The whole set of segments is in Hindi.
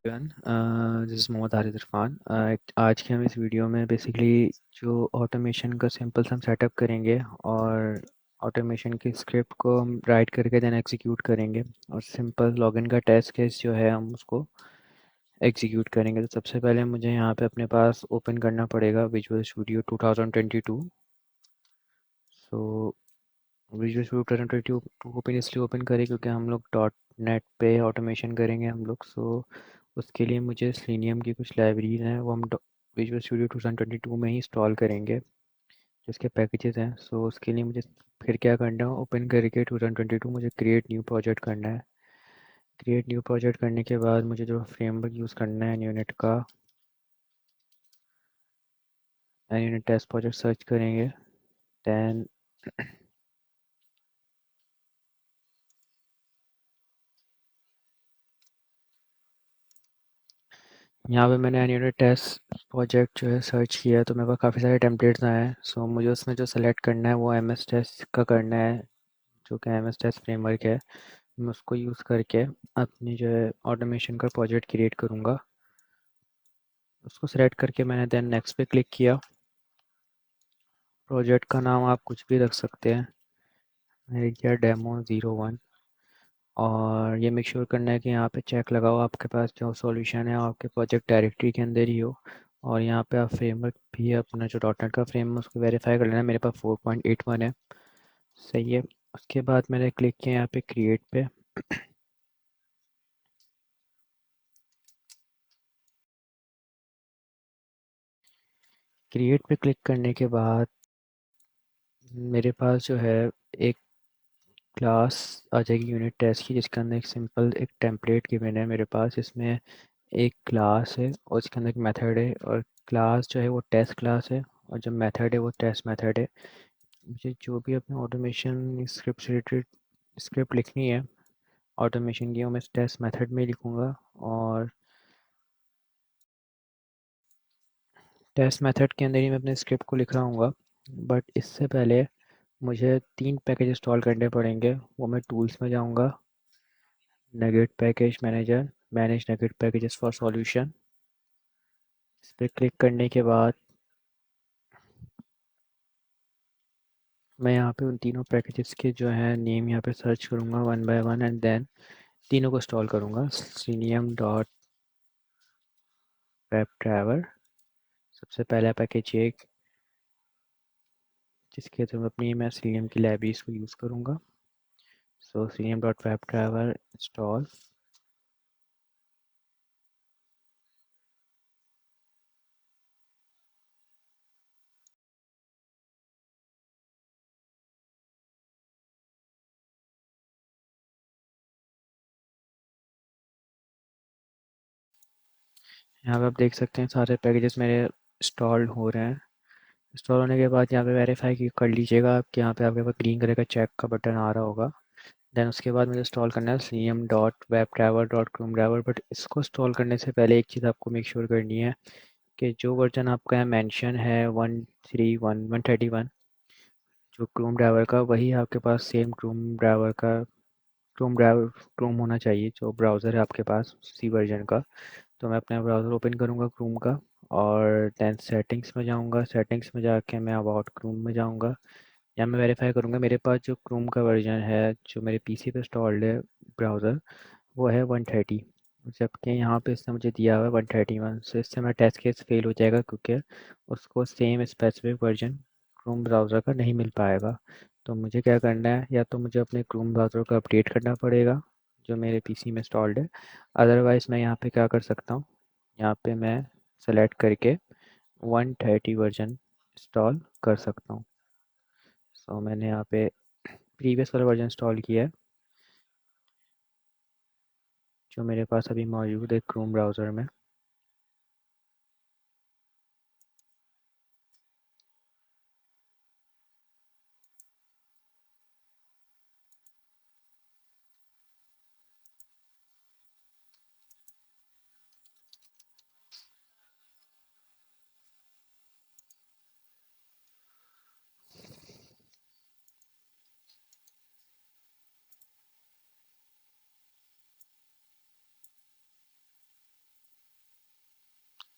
This is Mohammad Haris Irfan. आज के हम इस वीडियो में बेसिकली जो ऑटोमेशन का सिंपल सा हम सेटअप करेंगे और ऑटोमेशन की स्क्रिप्ट को हम राइट करके देन एग्जीक्यूट करेंगे और सिंपल लॉगिन का टेस्ट केस जो है हम उसको एग्जीक्यूट करेंगे। तो सबसे पहले मुझे यहाँ पे अपने पास ओपन करना पड़ेगा visual studio 2022। So visual studio 2022 open इसलिए ओपन करें क्योंकि हम लोग डॉट नेट पे ऑटोमेशन करेंगे हम लोग। सो उसके लिए मुझे सेलेनियम की कुछ लाइब्रेरीज हैं, वो हम विजुअल स्टूडियो 2022 में ही इंस्टॉल करेंगे जिसके पैकेजेस हैं। सो उसके लिए मुझे फिर क्या करना है, ओपन करके 2022 मुझे क्रिएट न्यू प्रोजेक्ट करना है। क्रिएट न्यू प्रोजेक्ट करने के बाद मुझे जो फ्रेमवर्क यूज़ करना है यूनिट का, यूनिट टेस्ट प्रोजेक्ट सर्च करेंगे। दैन यहाँ पे मैंने एनुअल टेस्ट प्रोजेक्ट जो है सर्च किया, तो मेरे पास काफ़ी सारे टेम्पलेट्स आए हैं। सो मुझे उसमें जो सेलेक्ट करना है वो एम एस टेस्ट का करना है, जो कि एम एस टेस्ट फ्रेमवर्क है। मैं उसको यूज़ करके अपनी जो है ऑटोमेशन का प्रोजेक्ट क्रिएट करूँगा। उसको सेलेक्ट करके मैंने देन नेक्स्ट पे क्लिक किया। प्रोजेक्ट का नाम आप कुछ भी रख सकते हैं, मैंने किया डेमो 01। और ये मेक श्योर करना है कि यहाँ पे चेक लगाओ आपके पास जो सॉल्यूशन है आपके प्रोजेक्ट डायरेक्टरी के अंदर ही हो। और यहाँ पे आप फ्रेमवर्क भी अपना जो डॉट नेट का फ्रेम है उसको वेरीफाई कर लेना। मेरे पास 4.81 है, सही है। उसके बाद मैंने क्लिक किया यहाँ पे क्रिएट पे। क्रिएट पे क्लिक करने के बाद मेरे पास जो है एक क्लास आ जाएगी यूनिट टेस्ट की, जिसके अंदर एक सिंपल एक टेम्पलेट गिवन है मेरे पास। इसमें एक क्लास है और इसके अंदर एक मेथड है, और क्लास जो है वो टेस्ट क्लास है और जो मेथड है वो टेस्ट मेथड है। मुझे जो भी अपने ऑटोमेशन स्क्रिप्ट से रिलेटेड स्क्रिप्ट लिखनी है ऑटोमेशन की, वो मैं टेस्ट मेथड में लिखूँगा और टेस्ट मेथड के अंदर ही मैं अपने स्क्रिप्ट को लिख रहा हूँ। बट इससे पहले मुझे 3 पैकेज इंस्टॉल करने पड़ेंगे। वो मैं टूल्स में जाऊँगा, nugget package manager, manage nugget packages for solution. इस पर क्लिक करने के बाद मैं यहाँ पे उन तीनों पैकेजेस के जो है नेम यहाँ पे सर्च करूँगा one by one and then तीनों को इंस्टॉल करूँगा। सीनियम डॉट वेब ड्राइवर सबसे पहला पैकेज एक, जिसके थ्रू अपनी मैं सीनियम की लाइब्रेरीज को यूज़ करूँगा। सो सीनियम डॉट वेब ड्राइवर इंस्टॉल। यहाँ पे आप देख सकते हैं सारे पैकेजेस मेरे इंस्टॉल्ड हो रहे हैं। इंस्टॉल होने के बाद यहाँ पे वेरीफाई की कर लीजिएगा आप कि यहाँ पे आपके पास ग्रीन कलर का चेक का बटन आ रहा होगा। देन उसके बाद मुझे इंस्टॉल करना है CM dot web driver dot Chrome driver. But इसको इंस्टॉल करने से पहले एक चीज़ आपको मेक श्योर करनी है कि जो वर्जन आपका यहाँ मेंशन है 131 जो क्रोम ड्राइवर का, वही आपके पास सेम क्रोम ड्राइवर क्रोम होना चाहिए जो ब्राउज़र है आपके पास उसी वर्जन का। तो मैं अपना ब्राउज़र ओपन करूँगा क्रोम का और दैन सेटिंग्स में जाऊँगा। सेटिंग्स में जाके मैं अबाउट क्रोम में जाऊँगा। यहाँ मैं वेरीफाई करूँगा मेरे पास जो क्रोम का वर्जन है जो मेरे पीसी पे इंस्टॉल्ड है ब्राउज़र, वो है 130, जबकि यहाँ पे इसने मुझे दिया हुआ है 131। सो इससे मेरा टेस्ट केस फेल हो जाएगा क्योंकि उसको same specific version Chrome browser का नहीं मिल पाएगा। तो मुझे क्या करना है, या तो मुझे अपने क्रोम ब्राउज़र को अपडेट करना पड़ेगा जो मेरे पीसी में इंस्टॉल्ड है। अदरवाइज़ मैं यहाँ पे क्या कर सकता हूँ, यहाँ पे मैं सेलेक्ट करके 130 वर्जन इंस्टॉल कर सकता हूँ। सो मैंने यहाँ पे प्रीवियस वाला वर्जन इंस्टॉल किया है जो मेरे पास अभी मौजूद है क्रोम ब्राउज़र में।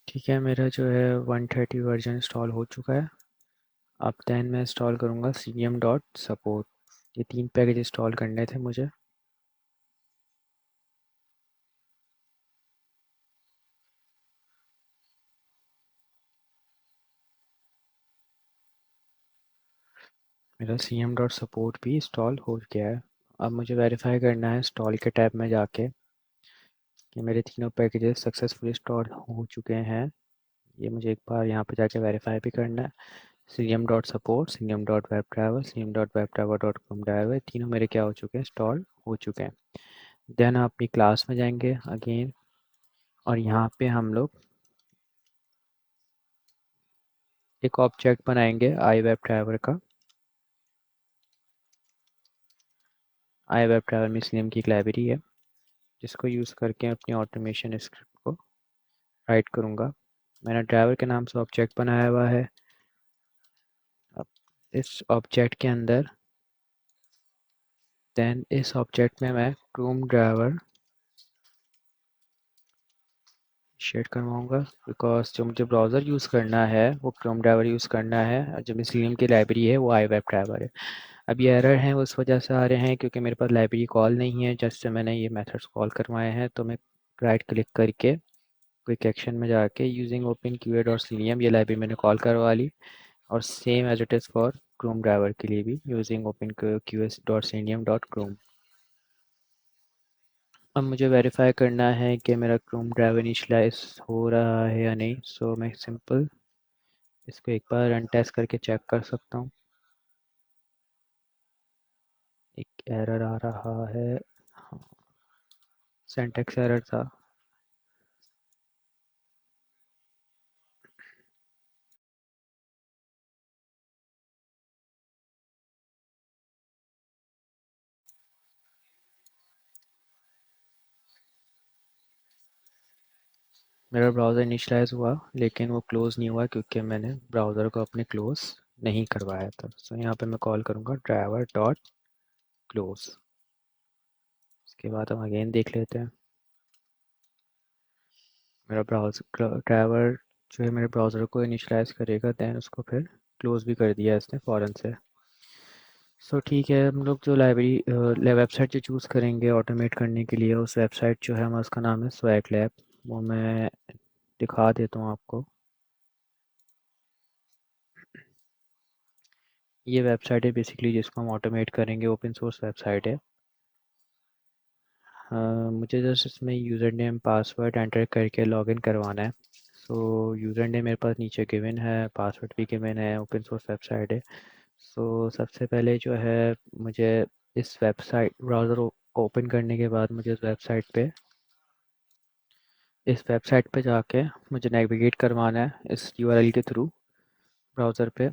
ठीक है, मेरा जो है 130 वर्जन इंस्टॉल हो चुका है। अब दैन मैं इंस्टॉल करूँगा cm.support। ये 3 पैकेज इंस्टॉल करने थे मुझे। मेरा cm.support भी इंस्टॉल हो गया है। अब मुझे वेरीफाई करना है इंस्टॉल के टैब में जाके कि मेरे तीनों पैकेजेस सक्सेसफुली इंस्टॉल हो चुके हैं। ये मुझे एक बार यहाँ पे जाके वेरीफाई भी करना है। cm.support, cm.webdriver, cm.webdriver.com ड्राइवर तीनों मेरे क्या हो चुके हैं, इंस्टॉल हो चुके हैं। देन आप अपनी क्लास में जाएंगे अगेन, और यहाँ पे हम लोग एक ऑब्जेक्ट बनाएंगे आई वेब ड्राइवर का। आई वेब ड्राइवर में इसलिए की एक लाइब्रेरी है जिसको यूज़ करके अपनी ऑटोमेशन स्क्रिप्ट को राइट करूँगा। मैंने ड्राइवर के नाम से ऑब्जेक्ट बनाया हुआ है। अब इस ऑब्जेक्ट के अंदर देन इस ऑब्जेक्ट में मैं क्रोम ड्राइवर शेड करवाऊँगा, बिकॉज जो मुझे ब्राउज़र यूज़ करना है वो क्रोम ड्राइवर यूज़ करना है, और जो मिसलिनियम की लाइब्रेरी है वो आई वेब ड्राइवर है। अब ये एरर हैं उस वजह से आ रहे हैं क्योंकि मेरे पास लाइब्रेरी कॉल नहीं है। जैसे मैंने ये मेथड्स कॉल करवाए हैं, तो मैं राइट क्लिक करके क्विक एक्शन में जाके using open QA dot selenium ये लाइब्रेरी मैंने कॉल करवा ली, और same as it is for Chrome driver के लिए भी using open Q S dot selenium dot Chrome. अब मुझे वेरीफाई करना है कि मेरा क्रोम ड्राइवर इनिशियलाइज हो रहा है या नहीं। सो मैं सिंपल इसको एक बार रन टेस्ट करके चेक कर सकता हूँ। एक एरर आ रहा है, हाँ, सिंटैक्स एरर था। मेरा ब्राउज़र इनिशियलाइज़ हुआ लेकिन वो क्लोज़ नहीं हुआ क्योंकि मैंने ब्राउज़र को अपने क्लोज़ नहीं करवाया था। सो यहाँ पे मैं कॉल करूँगा ड्राइवर डॉट क्लोज़। इसके बाद हम अगेन देख लेते हैं। मेरा ब्राउज़र ड्राइवर जो है मेरे ब्राउज़र को इनिशियलाइज़ करेगा, दैन उसको फिर क्लोज़ भी कर दिया इसने फ़ौरन से। सो ठीक है, हम लोग जो लाइब्रेरी वेबसाइट जो चूज़ करेंगे ऑटोमेट करने के लिए, उस वेबसाइट जो है हमारा उसका नाम है स्वैग लैब। वो मैं दिखा देता हूँ आपको। ये वेबसाइट है बेसिकली जिसको हम ऑटोमेट करेंगे, ओपन सोर्स वेबसाइट है। मुझे जस्ट इसमें यूज़र नेम पासवर्ड एंटर करके लॉगिन करवाना है। सो यूज़र नेम मेरे पास नीचे गिवन है, पासवर्ड भी गिवन है, ओपन सोर्स वेबसाइट है। सो सबसे पहले जो है मुझे इस वेबसाइट ब्राउज़र ओपन करने के बाद मुझे इस वेबसाइट पे जाके मुझे नेविगेट करवाना है इस यूआरएल के थ्रू ब्राउज़र पे।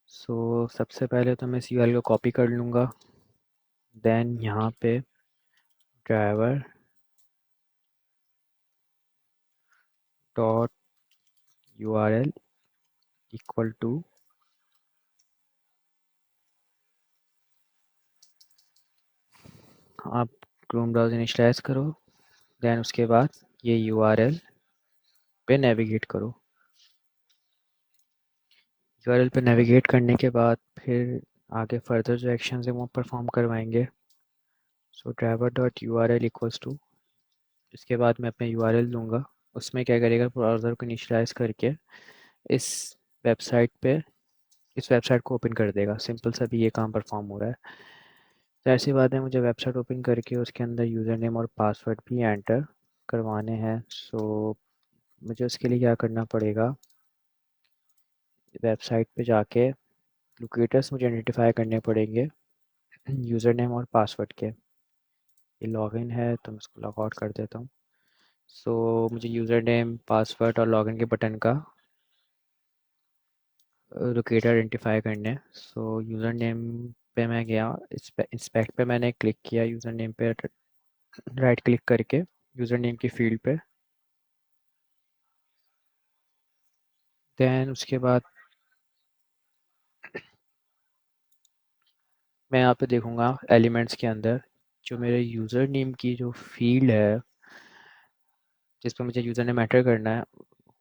सो सबसे पहले तो मैं इस यूआरएल को कॉपी कर लूँगा। देन यहाँ पे driver dot URL equal to, आप क्रोम ब्राउज़र इनिशियलाइज़ करो, देन उसके बाद ये यूआरएल पे नेविगेट करो। यूआरएल पे नेविगेट करने के बाद फिर आगे फर्दर जो एक्शन है वो परफॉर्म करवाएंगे। So driver dot U R L equals to, इसके बाद मैं अपना यूआरएल दूंगा। उसमें क्या करेगा, ब्राउज़र को इनिशियलाइज़ करके इस वेबसाइट पे इस वेबसाइट को ओपन कर देगा। सिंपल सा भी ये काम परफॉर्म हो रहा है। तो ऐसी बात है, मुझे वेबसाइट ओपन करके उसके अंदर यूज़र नेम और पासवर्ड भी एंटर करवाने हैं। सो मुझे उसके लिए क्या करना पड़ेगा, वेबसाइट पे जाके लोकेटर्स मुझे आइडेंटिफाई करने पड़ेंगे यूज़र नेम और पासवर्ड के। ये लॉगिन है तो मैं इसको लॉग आउट कर देता हूँ। सो मुझे यूज़र नेम पासवर्ड और लॉगिन के बटन का लोकेटर आइडेंटिफाई करने हैं। सो यूज़र नेम पे मैं गया, इंस्पेक्ट पे मैंने क्लिक किया, यूज़र नेम पे राइट क्लिक करके यूज़र नेम की फील्ड पे, दैन उसके बाद मैं यहाँ पे देखूँगा एलिमेंट्स के अंदर जो मेरे यूज़र नेम की जो फील्ड है जिस पर मुझे यूज़र नेम एंटर करना है,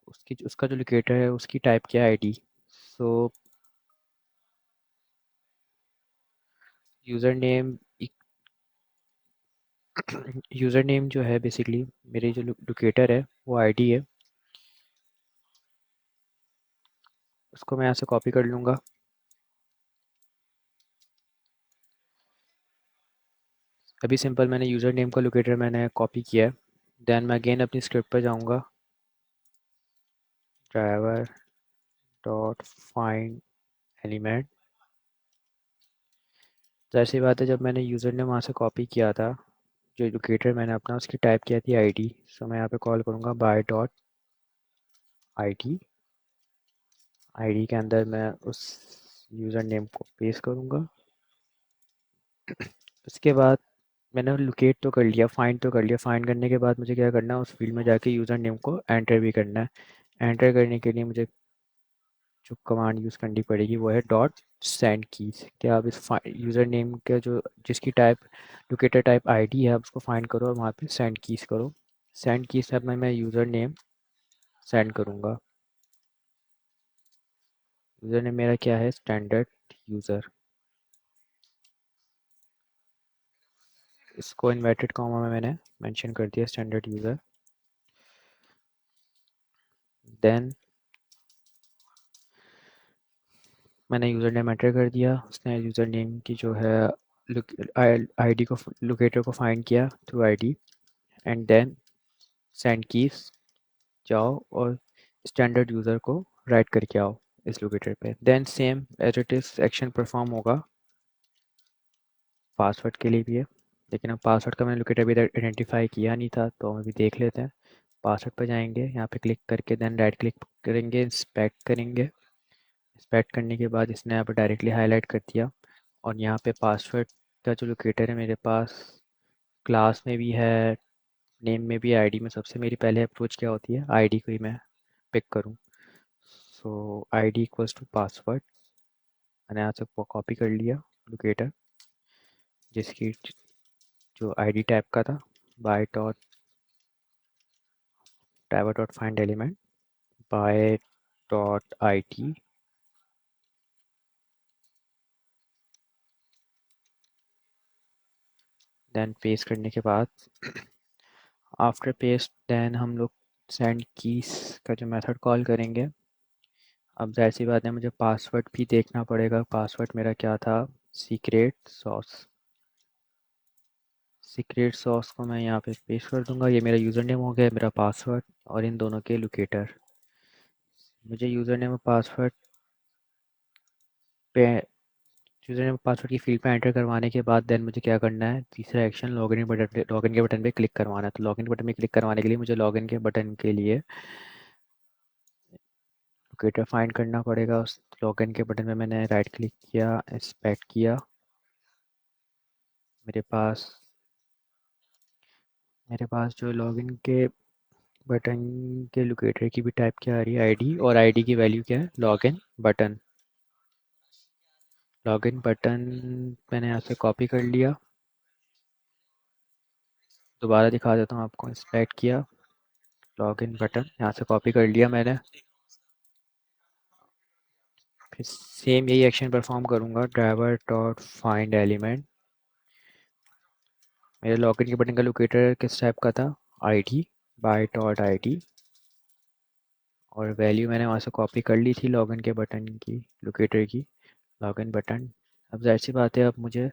उसकी उसका जो लोकेटर है उसकी टाइप क्या है आईडी। सो यूज़र नेम यूज़र नेम जो है बेसिकली मेरी जो लोकेटर है वो आईडी है, उसको मैं यहाँ से कॉपी कर लूँगा। अभी सिंपल मैंने यूज़र नेम का लोकेटर मैंने कॉपी किया है। देन मैं अगेन अपनी स्क्रिप्ट पर जाऊँगा, ड्राइवर डॉट फाइंड एलिमेंट। ज़ाहिर सी बात है जब मैंने यूज़र नेम वहाँ से कॉपी किया था, जो लोकेटर मैंने अपना उसकी टाइप किया थी आईडी। सो मैं यहाँ पे कॉल करूँगा बाय डॉट आईडी। आईडी के अंदर मैं उस यूज़र नेम को पेस्ट करूँगा। उसके बाद मैंने लोकेट तो कर लिया, फाइंड तो कर लिया। फाइंड करने के बाद मुझे क्या करना है, उस फील्ड में जाके यूज़र नेम को एंटर भी करना है। एंटर करने के लिए मुझे जो कमांड यूज़ करनी पड़ेगी वो है डॉट सेंड कीज। क्या आप इस यूज़र नेम के जो जिसकी टाइप लोकेटर टाइप आईडी है आप उसको फाइंड करो और वहाँ पे सेंड कीज करो। सेंड कीज में मैं यूज़र नेम सेंड करूँगा। यूज़र नेम मेरा क्या है, स्टैंडर्ड यूज़र। इसको इन्वर्टेड कॉमा में मैंने मेंशन कर दिया स्टैंडर्ड यूज़र। देन मैंने यूज़र नेम एंटर कर दिया, उसने यूज़र नेम की जो है आईडी को लोकेटर को फाइंड किया through ID. And then send keys जाओ और स्टैंडर्ड यूज़र को राइट करके आओ इस लोकेटर पे। Then same as it is action perform होगा पासवर्ड के लिए भी है, लेकिन अब पासवर्ड का मैंने लोकेटर अभी आइडेंटिफाई किया नहीं था तो हम अभी देख लेते हैं। पासवर्ड पर जाएंगे, यहाँ पे क्लिक करके देन राइट क्लिक करेंगे, इंस्पेक्ट करेंगे। इंस्पेक्ट करने के बाद इसने यहाँ पर डायरेक्टली हाईलाइट कर दिया। और यहाँ पे पासवर्ड का जो लोकेटर है मेरे पास क्लास में भी है, नेम में भी, आईडी में। सबसे मेरी पहले अप्रोच क्या होती है, आईडी को ही मैं पिक करूँ। सो आईडी इक्वल्स टू पासवर्ड, मैंने यहाँ से कॉपी कर लिया लोकेटर जिसकी जो आईडी टाइप का था, by dot driver dot find element by dot I T. Then paste करने के बाद आफ्टर पेस्ट देन हम लोग सेंड कीज का जो मेथड कॉल करेंगे। अब जाहिर सी बात है मुझे पासवर्ड भी देखना पड़ेगा। पासवर्ड मेरा क्या था, सीक्रेट सॉस। सीक्रेट सॉस को मैं यहाँ पे पेस्ट कर दूंगा। ये मेरा यूज़र नेम हो गया, मेरा पासवर्ड और इन दोनों के लोकेटर। मुझे यूज़र नेम और पासवर्ड पे यूज़र नेम पासवर्ड की फील्ड पे एंटर करवाने के बाद देन मुझे क्या करना है, तीसरा एक्शन लॉगिन बटन पे, लॉगिन के बटन पे क्लिक करवाना है। तो लॉगिन बटन पे क्लिक करवाने के लिए मुझे लॉगिन के बटन के लिए लोकेटर फाइंड करना पड़ेगा। उस लॉगिन के बटन पे मैंने राइट क्लिक किया, इंस्पेक्ट किया। मेरे पास मेरे पास जो लॉगिन के बटन के लोकेटर की भी टाइप क्या आ रही है, आईडी, और आईडी की वैल्यू क्या है, लॉगिन बटन। लॉगिन बटन मैंने यहाँ से कॉपी कर लिया, दोबारा दिखा देता हूँ आपको। इंस्पेक्ट किया, लॉगिन बटन यहाँ से कॉपी कर लिया मैंने। फिर सेम यही एक्शन परफॉर्म करूँगा, ड्राइवर डॉट फाइंड एलिमेंट। मेरे लॉगिन के बटन का लोकेटर किस टाइप का था, आईडी, बाय डॉट आईडी। और वैल्यू मैंने वहाँ से कॉपी कर ली थी लॉगिन के बटन की, लोकेटर की, लॉगिन बटन। अब जाहिर सी बात है अब मुझे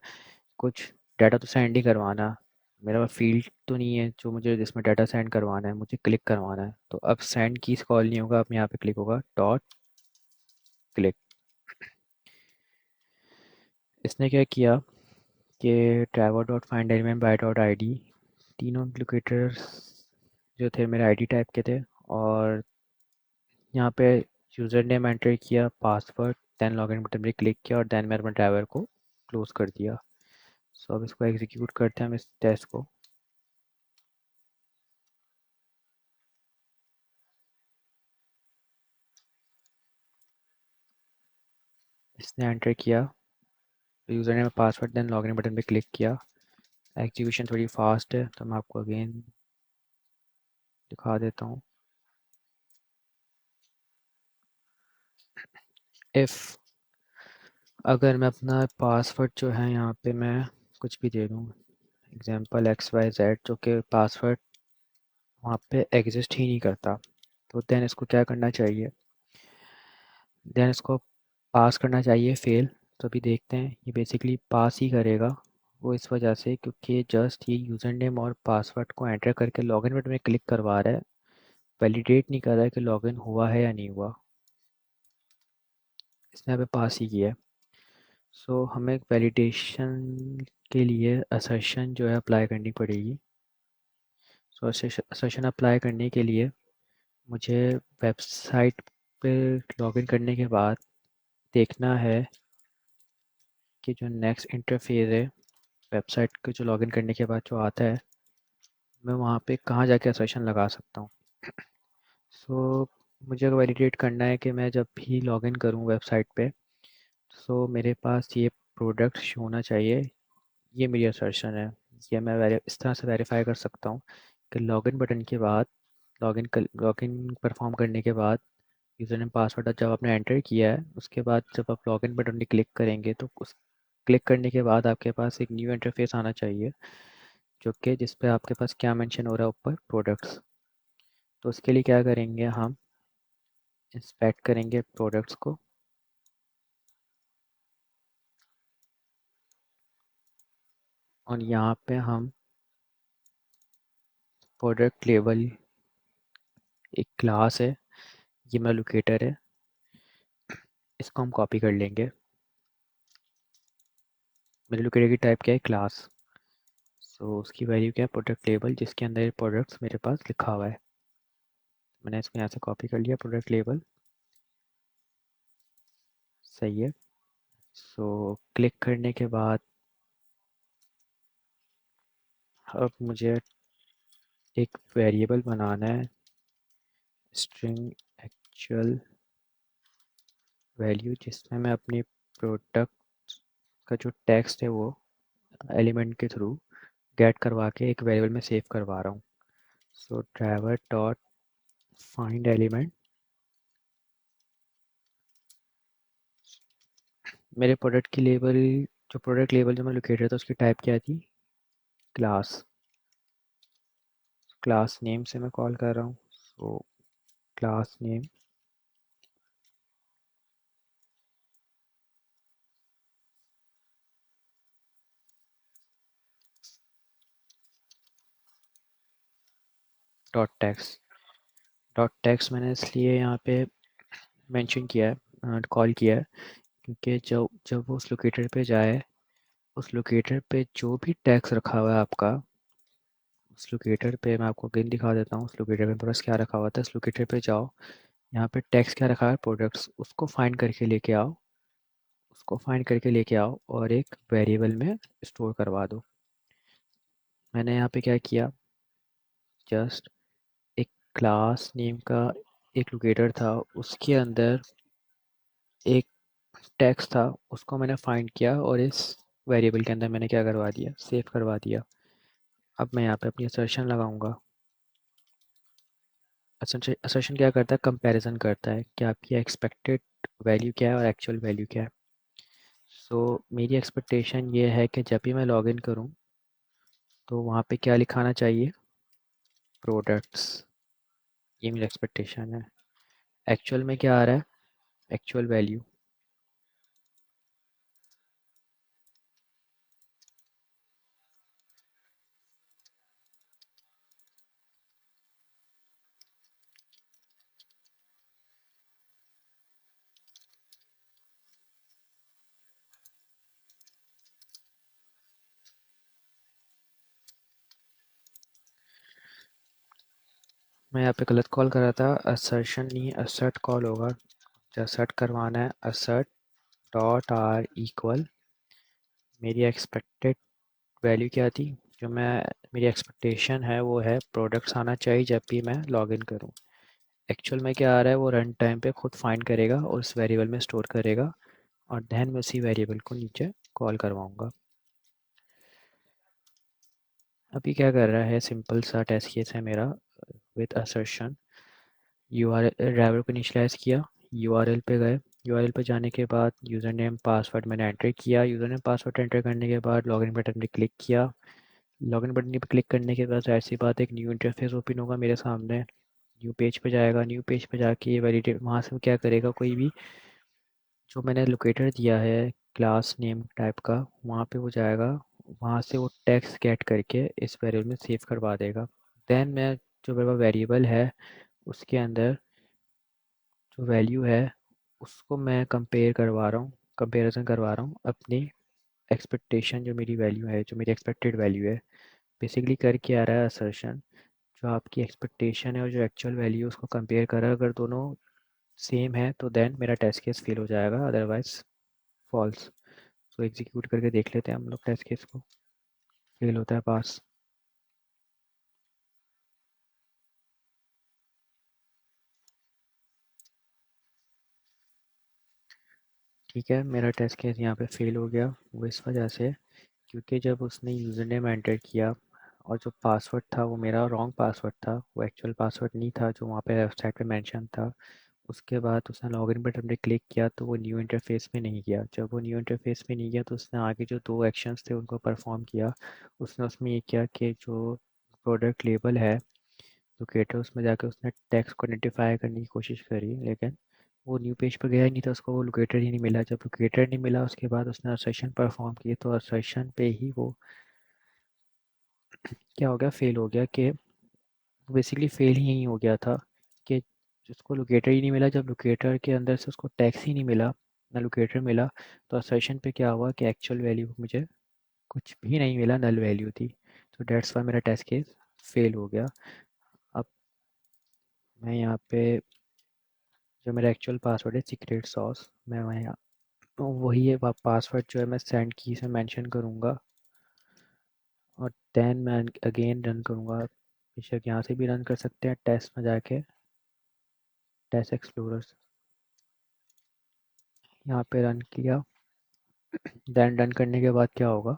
कुछ डाटा तो सेंड ही करवाना। मेरा फील्ड तो नहीं है जो मुझे जिसमें डाटा सेंड करवाना है, मुझे क्लिक करवाना है। तो अब सेंड कीज कॉल नहीं होगा, अब यहाँ पे क्लिक होगा, डॉट क्लिक। इसने क्या किया कि driver dot find element by dot ID, तीनों लोकेटर्स जो थे मेरे आईडी टाइप के थे। और यहाँ पे यूज़र नेम एंटर किया, पासवर्ड, देन लॉगिन बटन पे क्लिक किया और देन मैंने अपने ड्राइवर को क्लोज कर दिया। सो अब इसको एग्जीक्यूट करते हैं हम इस टेस्ट को। इसने एंटर किया, username password, then login button पे क्लिक किया। एग्जीक्यूशन थोड़ी फास्ट है तो मैं आपको अगेन दिखा देता हूँ। इफ़ अगर मैं अपना पासवर्ड जो है यहाँ पे मैं कुछ भी दे दूँ, एग्जांपल XYZ, जो कि पासवर्ड वहाँ पे एग्जिस्ट ही नहीं करता, तो देन इसको क्या करना चाहिए, देन इसको पास करना चाहिए फेल। तो अभी देखते हैं, ये बेसिकली पास ही करेगा। वो इस वजह से क्योंकि जस्ट ये यूज़र नेम और पासवर्ड को एंटर करके लॉगिन बटन में क्लिक करवा रहा है, वैलिडेट नहीं कर रहा है कि लॉगिन हुआ है या नहीं हुआ। इसने यहाँ पे पास ही किया है। सो हमें वैलिडेशन के लिए असर्शन जो है अप्लाई करनी पड़ेगी। सो असर्शन अप्लाई करने के लिए मुझे वेबसाइट पे लॉगिन करने के बाद देखना है कि जो नेक्स्ट इंटरफेस है वेबसाइट के, जो लॉगिन करने के बाद जो आता है, मैं वहाँ पे कहाँ जाके असर्शन लगा सकता हूँ। सो मुझे वैलिडेट करना है कि मैं जब भी लॉगिन करूँ वेबसाइट पे, सो मेरे पास ये प्रोडक्ट शो होना चाहिए। ये मेरी असर्शन है। ये मैं इस तरह से वेरीफाई कर सकता हूँ कि लॉगिन बटन के बाद, लॉगिन परफॉर्म करने के बाद, यूज़र नेम पासवर्ड जब आपने एंटर किया है उसके बाद जब आप लॉगिन बटन पे क्लिक करेंगे तो उस क्लिक करने के बाद आपके पास एक न्यू इंटरफेस आना चाहिए, जो कि जिस पे आपके पास क्या मेंशन हो रहा है ऊपर, प्रोडक्ट्स। तो उसके लिए क्या करेंगे, हम इंस्पेक्ट करेंगे प्रोडक्ट्स को, और यहाँ पे हम प्रोडक्ट लेवल, एक क्लास है, ये मेरा लोकेटर है, इसको हम कॉपी कर लेंगे। मेरे लोकेटर की टाइप क्या है, क्लास। सो उसकी वैल्यू क्या है, प्रोडक्ट लेवल, जिसके अंदर ये प्रोडक्ट्स मेरे पास लिखा हुआ है। मैंने इसको यहाँ से कॉपी कर लिया, प्रोडक्ट लेवल। सही है। सो क्लिक करने के बाद अब मुझे एक वेरिएबल बनाना है, स्ट्रिंग एक्चुअल वैल्यू, जिसमें मैं अपनी प्रोडक्ट का जो टेक्स्ट है वो एलिमेंट के थ्रू गेट करवा के एक वेरिएबल में सेव करवा रहा हूँ। सो ड्राइवर डॉट फाइंड एलिमेंट, मेरे प्रोडक्ट की लेबल, जो प्रोडक्ट लेबल जो मैं लोकेटेड था उसकी टाइप क्या थी, क्लास। क्लास नेम से मैं कॉल कर रहा हूँ। So class name dot text. Dot text मैंने इसलिए यहाँ पे मेंशन किया है, कॉल किया है, क्योंकि जब जब वो उस लोकेटर पे जाए, उस लोकेटर पे जो भी टैक्स रखा हुआ है आपका, उस लोकेटर पे मैं आपको अगेन दिखा देता हूँ, उस लोकेटर पे प्लस क्या रखा हुआ था, इस लोकेटर पे जाओ, यहाँ पे टैक्स क्या रखा है, प्रोडक्ट्स, उसको फाइंड करके लेके आओ, उसको फाइंड करके लेके आओ और एक वेरिएबल में स्टोर करवा दो। मैंने यहाँ पे क्या किया, जस्ट एक क्लास नेम का एक लोकेटर था, उसके अंदर एक टेक्स्ट था, उसको मैंने फाइंड किया और इस वेरिएबल के अंदर मैंने क्या करवा दिया, सेव करवा दिया। अब मैं यहाँ पे अपनी असर्शन लगाऊंगा। असर्शन क्या करता है, कंपैरिजन करता है कि आपकी एक्सपेक्टेड वैल्यू क्या है और एक्चुअल वैल्यू क्या है। सो मेरी एक्सपेक्टेशन ये है कि जब भी मैं लॉगिन करूँ तो वहाँ पे क्या लिखाना चाहिए, प्रोडक्ट्स। ये मेरी एक्सपेक्टेशन है। एक्चुअल में क्या आ रहा है, एक्चुअल वैल्यू। मैं यहाँ पे गलत कॉल कर रहा था, असर्शन नहीं असर्ट कॉल होगा। जो असर्ट करवाना है, असर्ट डॉट आर इक्वल, मेरी एक्सपेक्टेड वैल्यू क्या थी, जो मैं, मेरी एक्सपेक्टेशन है वो है प्रोडक्ट्स आना चाहिए जब भी मैं लॉगिन करूँ। एक्चुअल में क्या आ रहा है वो रन टाइम पे खुद फाइंड करेगा और उस वेरिएबल में स्टोर करेगा, और देन मैं उसी वेरिएबल को नीचे कॉल करवाऊँगा। अभी क्या कर रहा है, सिंपल सा टेस्ट केस है मेरा, विद असर्शन। यूआरएल ड्राइवर को इनिशियलाइज किया, यूआरएल पे गए, यूआरएल पर जाने के बाद यूज़र नेम पासवर्ड मैंने एंटर किया। यूज़र नेम पासवर्ड एंटर करने के बाद लॉगिन बटन पे क्लिक किया। लॉगिन बटन पे क्लिक करने के बाद जाहिर सी बात एक न्यू इंटरफेस ओपन होगा मेरे सामने। न्यू पेज पे जाएगा। न्यू पेज पे जाके ये वैलिडेट वहाँ से वो क्या करेगा, कोई भी जो मैंने लोकेटर दिया है क्लास नेम टाइप का, वहाँ पे वो जाएगा। वहाँ से वो टेक्स्ट गेट करके इस वेरिएबल में सेव करवा देगा। देन मैं जो मेरा वेरिएबल है उसके अंदर जो वैल्यू है उसको मैं कंपेयर करवा रहा हूँ, कंपेरिजन करवा रहा हूँ अपनी एक्सपेक्टेशन, जो मेरी वैल्यू है, जो मेरी एक्सपेक्टेड वैल्यू है। बेसिकली कर क्या आ रहा है असर्शन, जो आपकी एक्सपेक्टेशन है और जो एक्चुअल वैल्यू है उसको कंपेयर करा, अगर दोनों सेम है तो देन मेरा टेस्ट केस फेल हो जाएगा, अदरवाइज फॉल्स। तो एग्जीक्यूट करके देख लेते हैं हम लोग टेस्ट केस को। फेल होता है पास। ठीक है, मेरा टेस्ट केस यहाँ पे फेल हो गया। वो इस वजह से क्योंकि जब उसने यूज़र नेम एंटर किया और जो पासवर्ड था वो मेरा रॉन्ग पासवर्ड था, वो एक्चुअल पासवर्ड नहीं था जो वहाँ पे वेबसाइट पे मेंशन था। उसके बाद उसने लॉगिन बटन पे क्लिक किया तो वो न्यू इंटरफेस में नहीं गया। जब वो न्यू इंटरफेस में नहीं गया तो उसने आगे जो दो एक्शंस थे उनको परफॉर्म किया। उसने उसमें ये किया कि जो प्रोडक्ट लेबल है लोकेटर, उसमें जाके उसने टेक्स्ट को आइडेंटिफाई करने की कोशिश करी, लेकिन वो न्यू पेज पर गया ही नहीं था, उसको वो लोकेटर ही नहीं मिला। जब लोकेटर नहीं मिला उसके बाद उसने असर्शन परफॉर्म किए तो असर्शन पे ही वो क्या हो गया, फेल हो गया। कि बेसिकली फेल ही यही हो गया था कि उसको लोकेटर ही नहीं मिला। जब लोकेटर के अंदर से उसको टैक्स ही नहीं मिला, ना लोकेटर मिला, तो असर्शन पे क्या हुआ कि एक्चुअल वैल्यू मुझे कुछ भी नहीं मिला, नल वैल्यू थी। तो डेट्स वाई मेरा टेस्ट केस फेल हो गया। अब मैं यहाँ पे जो मेरा एक्चुअल पासवर्ड है सीक्रेट सॉस, मैं वहाँ वही है पासवर्ड जो है मैं सेंड की से मेंशन करूँगा और देन मैं अगेन रन करूँगा। बेशक यहाँ से भी रन कर सकते हैं टेस्ट में जाके, टेस्ट एक्सप्लोरर यहाँ पे रन किया। देन रन करने के बाद क्या होगा,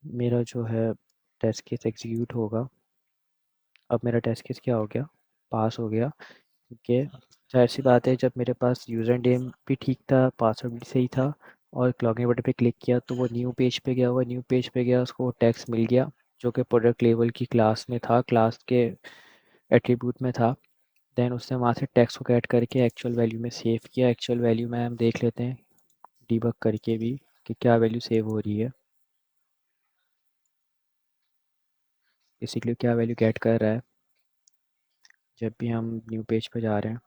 मेरा जो है टेस्ट केस एग्जीक्यूट होगा। अब मेरा टेस्ट केस क्या हो गया, पास हो गया। क्योंकि जाहिर सी बात है जब मेरे पास यूज़र नेम भी ठीक था, पासवर्ड भी सही था और लॉगिन बटन पे क्लिक किया तो वो न्यू पेज पे गया। हुआ न्यू पेज पे गया, उसको टेक्स्ट मिल गया जो कि प्रोडक्ट लेवल की क्लास में था, क्लास के एट्रीब्यूट में था। देन उसने वहाँ से टेक्स्ट को ऐड करके एक्चुअल वैल्यू में सेव किया। एक्चुअल वैल्यू में हम देख लेते हैं डीबग करके भी कि क्या वैल्यू सेव हो रही है, बेसिकली क्या वैल्यू गेट कर रहा है जब भी हम न्यू पेज पे जा रहे हैं।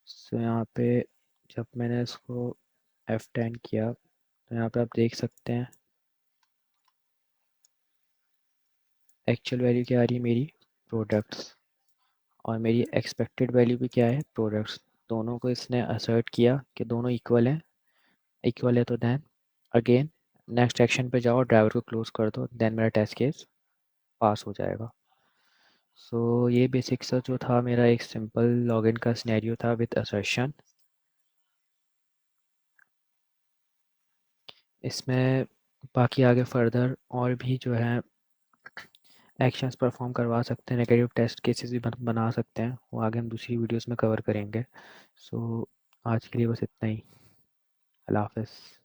सो यहाँ पे जब मैंने इसको F10 किया तो यहाँ पे आप देख सकते हैं एक्चुअल वैल्यू क्या आ रही है मेरी, प्रोडक्ट्स, और मेरी एक्सपेक्टेड वैल्यू भी क्या है, प्रोडक्ट्स। दोनों को इसने असर्ट किया कि दोनों इक्वल हैं। इक्वल है तो देन अगेन नेक्स्ट एक्शन पे जाओ, ड्राइवर को क्लोज कर दो, देन मेरा टेस्ट केस पास हो जाएगा। सो ये बेसिक सा जो था मेरा एक सिंपल लॉगिन का सिनेरियो था विद असर्शन। इसमें बाकी आगे फर्दर और भी जो है एक्शंस परफॉर्म करवा सकते हैं, नेगेटिव टेस्ट केसेस भी बना सकते हैं, वो आगे हम दूसरी वीडियोस में कवर करेंगे। सो आज के लिए बस इतना ही। अल्लाह हाफ़िज़।